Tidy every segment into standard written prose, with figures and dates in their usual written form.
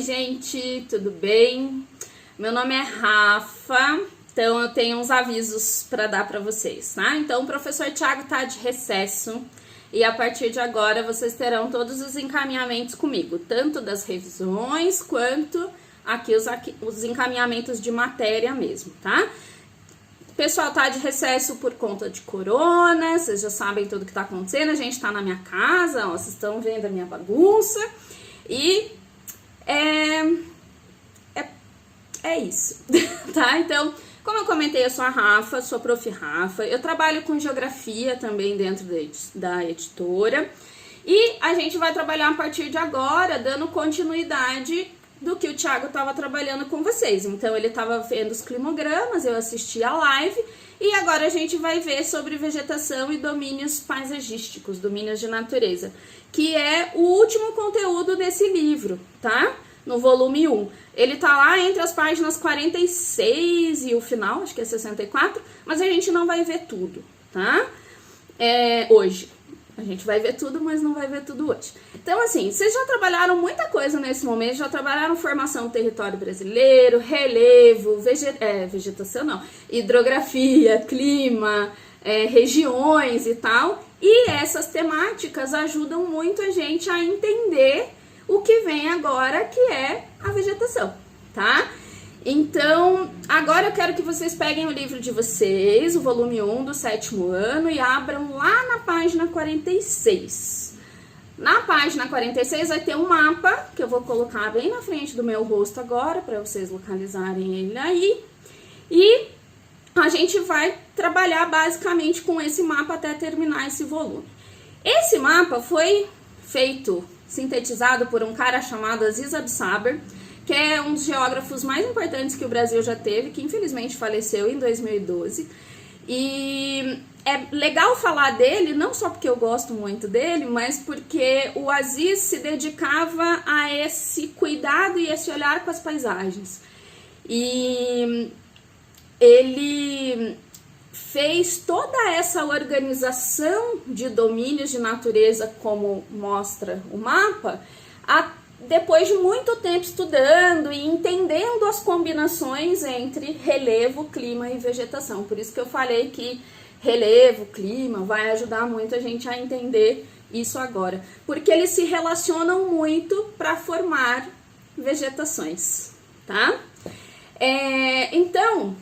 gente, tudo bem? Meu nome é Rafa, então eu tenho uns avisos para dar para vocês, tá? Então o professor Thiago tá de recesso e a partir de agora vocês terão todos os encaminhamentos comigo, tanto das revisões quanto aqui os encaminhamentos de matéria mesmo, tá? O pessoal tá de recesso por conta de corona, vocês já sabem tudo que tá acontecendo, a gente tá na minha casa, ó, vocês estão vendo a minha bagunça e é isso, tá? Então, como eu comentei, eu sou a Rafa, sou a Prof. Rafa, eu trabalho com geografia também dentro da editora e a gente vai trabalhar a partir de agora, dando continuidade do que o Thiago estava trabalhando com vocês. Então, ele estava vendo os climogramas, eu assisti a live e agora a gente vai ver sobre vegetação e domínios paisagísticos, domínios de natureza, que é o último conteúdo desse livro, tá? No volume 1. Ele tá lá entre as páginas 46 e o final, acho que é 64, mas a gente não vai ver tudo, tá? Hoje. A gente vai ver tudo, mas não vai ver tudo hoje. Então, assim, vocês já trabalharam muita coisa nesse momento, já trabalharam formação do território brasileiro, relevo, vegetação não, hidrografia, clima, regiões e tal. E essas temáticas ajudam muito a gente a entender o que vem agora, que é a vegetação, tá? Então, agora eu quero que vocês peguem o livro de vocês, o volume 1 do 7º ano, e abram lá na página 46. Na página 46 vai ter um mapa, que eu vou colocar bem na frente do meu rosto agora, para vocês localizarem ele aí. E a gente vai trabalhar basicamente com esse mapa até terminar esse volume. Esse mapa foi sintetizado por um cara chamado Aziz Absaber, que é um dos geógrafos mais importantes que o Brasil já teve, que infelizmente faleceu em 2012. E é legal falar dele, não só porque eu gosto muito dele, mas porque o Aziz se dedicava a esse cuidado e esse olhar com as paisagens. E ele fez toda essa organização de domínios de natureza, como mostra o mapa, depois de muito tempo estudando e entendendo as combinações entre relevo, clima e vegetação. Por isso que eu falei que relevo, clima vai ajudar muito a gente a entender isso agora. Porque eles se relacionam muito para formar vegetações, tá? Então,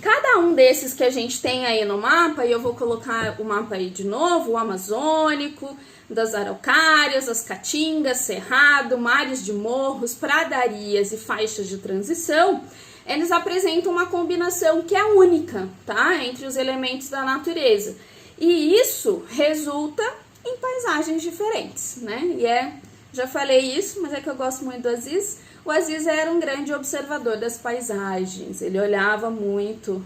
cada um desses que a gente tem aí no mapa, e eu vou colocar o mapa aí de novo, o amazônico, das araucárias, as caatingas, cerrado, mares de morros, pradarias e faixas de transição, eles apresentam uma combinação que é única, tá? Entre os elementos da natureza. E isso resulta em paisagens diferentes, né? Já falei isso, mas é que eu gosto muito do Aziz. O Aziz era um grande observador das paisagens, ele olhava muito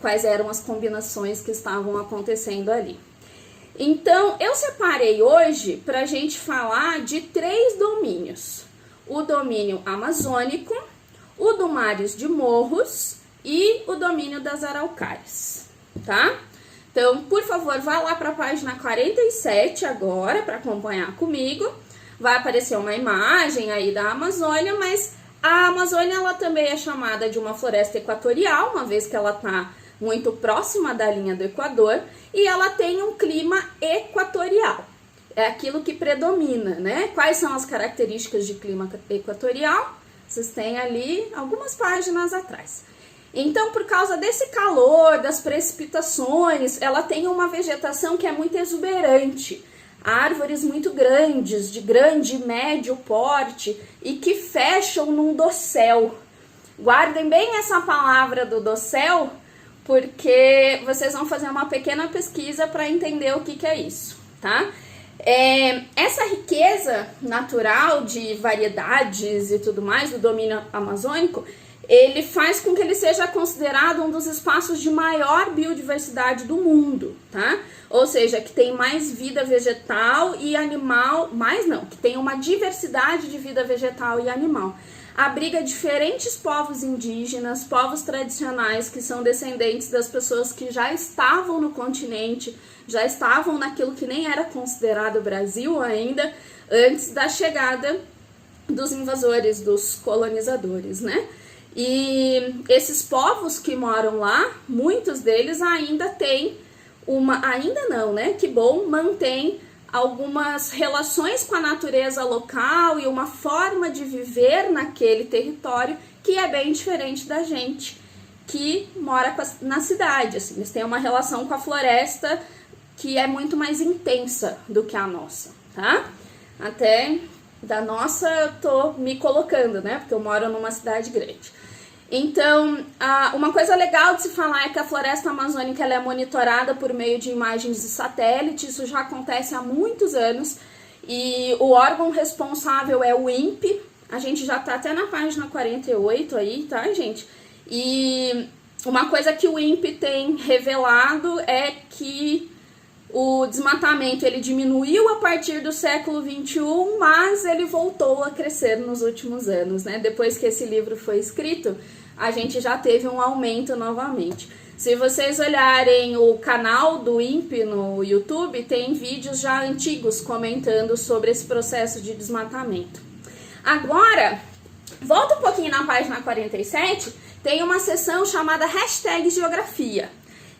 quais eram as combinações que estavam acontecendo ali. Então, eu separei hoje para a gente falar de 3 domínios. O domínio amazônico, o do mares de morros e o domínio das araucárias, tá? Então, por favor, vá lá para a página 47 agora para acompanhar comigo. Vai aparecer uma imagem aí da Amazônia, mas a Amazônia ela também é chamada de uma floresta equatorial, uma vez que ela está muito próxima da linha do Equador, e ela tem um clima equatorial. É aquilo que predomina, né? Quais são as características de clima equatorial? Vocês têm ali algumas páginas atrás. Então, por causa desse calor, das precipitações, ela tem uma vegetação que é muito exuberante. Árvores muito grandes, de grande e médio porte, e que fecham num dossel. Guardem bem essa palavra do dossel, porque vocês vão fazer uma pequena pesquisa para entender o que é isso, tá? Essa riqueza natural de variedades e tudo mais do domínio amazônico, ele faz com que ele seja considerado um dos espaços de maior biodiversidade do mundo, tá? Ou seja, que tem mais vida vegetal e animal, que tem uma diversidade de vida vegetal e animal. Abriga diferentes povos indígenas, povos tradicionais que são descendentes das pessoas que já estavam no continente, já estavam naquilo que nem era considerado Brasil ainda, antes da chegada dos invasores, dos colonizadores, né? E esses povos que moram lá, muitos deles ainda têm ainda não, né? Que bom, mantém algumas relações com a natureza local e uma forma de viver naquele território que é bem diferente da gente que mora na cidade, assim. Eles têm uma relação com a floresta que é muito mais intensa do que a nossa, tá? Até da nossa eu tô me colocando, né? Porque eu moro numa cidade grande. Então, uma coisa legal de se falar é que a floresta amazônica ela é monitorada por meio de imagens de satélite. Isso já acontece há muitos anos e o órgão responsável é o INPE. A gente já tá até na página 48 aí, tá, gente? E uma coisa que o INPE tem revelado é que o desmatamento ele diminuiu a partir do século XXI, mas ele voltou a crescer nos últimos anos, né? Depois que esse livro foi escrito, a gente já teve um aumento novamente. Se vocês olharem o canal do INPE no YouTube, tem vídeos já antigos comentando sobre esse processo de desmatamento. Agora, volta um pouquinho na página 47, tem uma seção chamada #Geografia.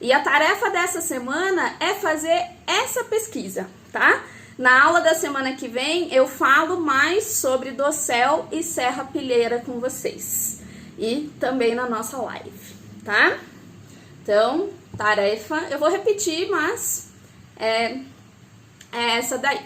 E a tarefa dessa semana é fazer essa pesquisa, tá? Na aula da semana que vem eu falo mais sobre Dossel e Serrapilheira com vocês. E também na nossa live, tá? Então, tarefa, eu vou repetir, mas é essa daí.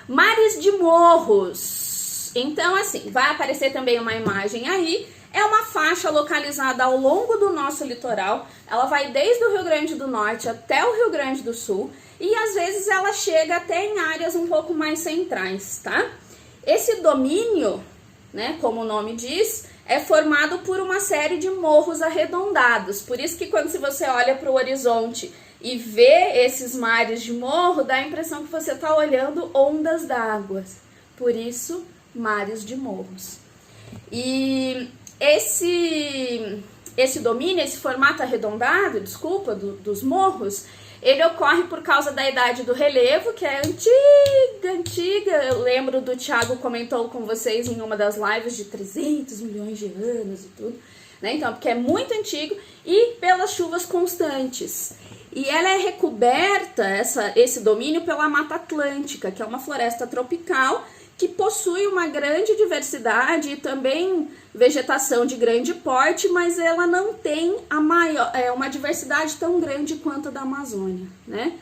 Mares de morros. Então, assim, vai aparecer também uma imagem aí. É uma faixa localizada ao longo do nosso litoral, ela vai desde o Rio Grande do Norte até o Rio Grande do Sul e às vezes ela chega até em áreas um pouco mais centrais, tá? Esse domínio, né, como o nome diz, é formado por uma série de morros arredondados, por isso que quando você olha para o horizonte e vê esses mares de morro, dá a impressão que você está olhando ondas d'água, por isso mares de morros. E esse domínio, esse formato arredondado, dos morros, ele ocorre por causa da idade do relevo, que é antiga. Eu lembro do Thiago comentou com vocês em uma das lives de 300 milhões de anos e tudo, né? Então, porque é muito antigo e pelas chuvas constantes. E ela é recoberta, esse domínio, pela Mata Atlântica, que é uma floresta tropical que possui uma grande diversidade e também vegetação de grande porte, mas ela não tem uma diversidade tão grande quanto a da Amazônia, né?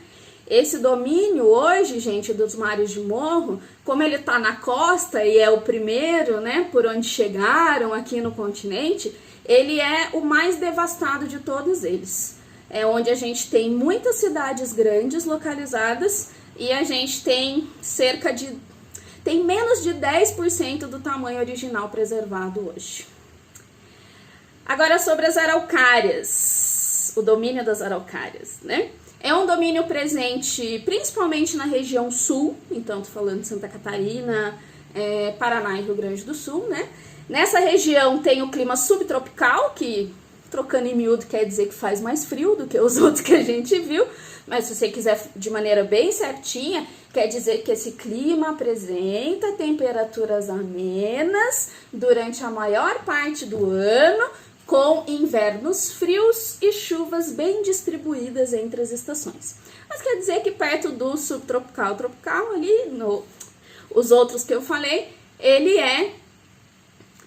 Esse domínio hoje, gente, dos mares de morro, como ele está na costa e é o primeiro, né, por onde chegaram aqui no continente, ele é o mais devastado de todos eles. É onde a gente tem muitas cidades grandes localizadas e a gente tem tem menos de 10% do tamanho original preservado hoje. Agora sobre as araucárias, o domínio das araucárias, né? É um domínio presente principalmente na região sul, então tô falando de Santa Catarina, Paraná e Rio Grande do Sul, né? Nessa região tem o clima subtropical, que trocando em miúdo quer dizer que faz mais frio do que os outros que a gente viu, mas se você quiser de maneira bem certinha, quer dizer que esse clima apresenta temperaturas amenas durante a maior parte do ano, com invernos frios e chuvas bem distribuídas entre as estações. Mas quer dizer que perto do subtropical, tropical, ali, os outros que eu falei, ele é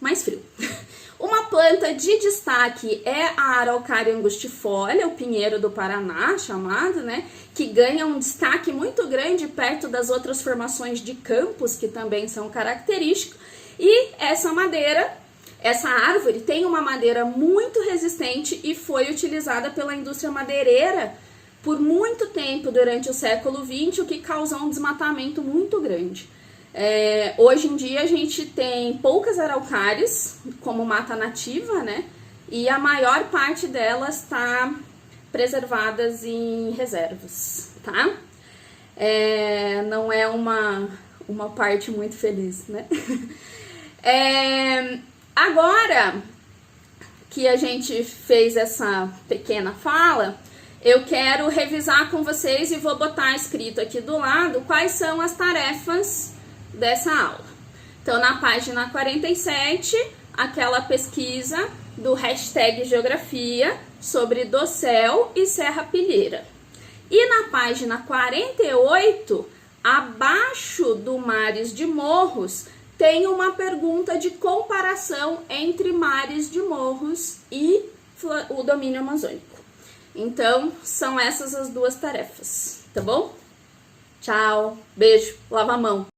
mais frio. Uma planta de destaque é a araucária angustifolia, o pinheiro do Paraná, chamado, né? Que ganha um destaque muito grande perto das outras formações de campos, que também são característicos. E essa árvore tem uma madeira muito resistente e foi utilizada pela indústria madeireira por muito tempo durante o século XX, o que causou um desmatamento muito grande. Hoje em dia a gente tem poucas araucárias como mata nativa, né? E a maior parte delas está preservadas em reservas, tá? Não é uma parte muito feliz, né? Agora que a gente fez essa pequena fala, eu quero revisar com vocês e vou botar escrito aqui do lado quais são as tarefas dessa aula. Então, na página 47, aquela pesquisa do hashtag Geografia sobre Dossel e Serrapilheira. E na página 48, abaixo do Mares de Morros, tem uma pergunta de comparação entre mares de morros e o domínio amazônico. Então, são essas as duas tarefas, tá bom? Tchau, beijo, lava a mão.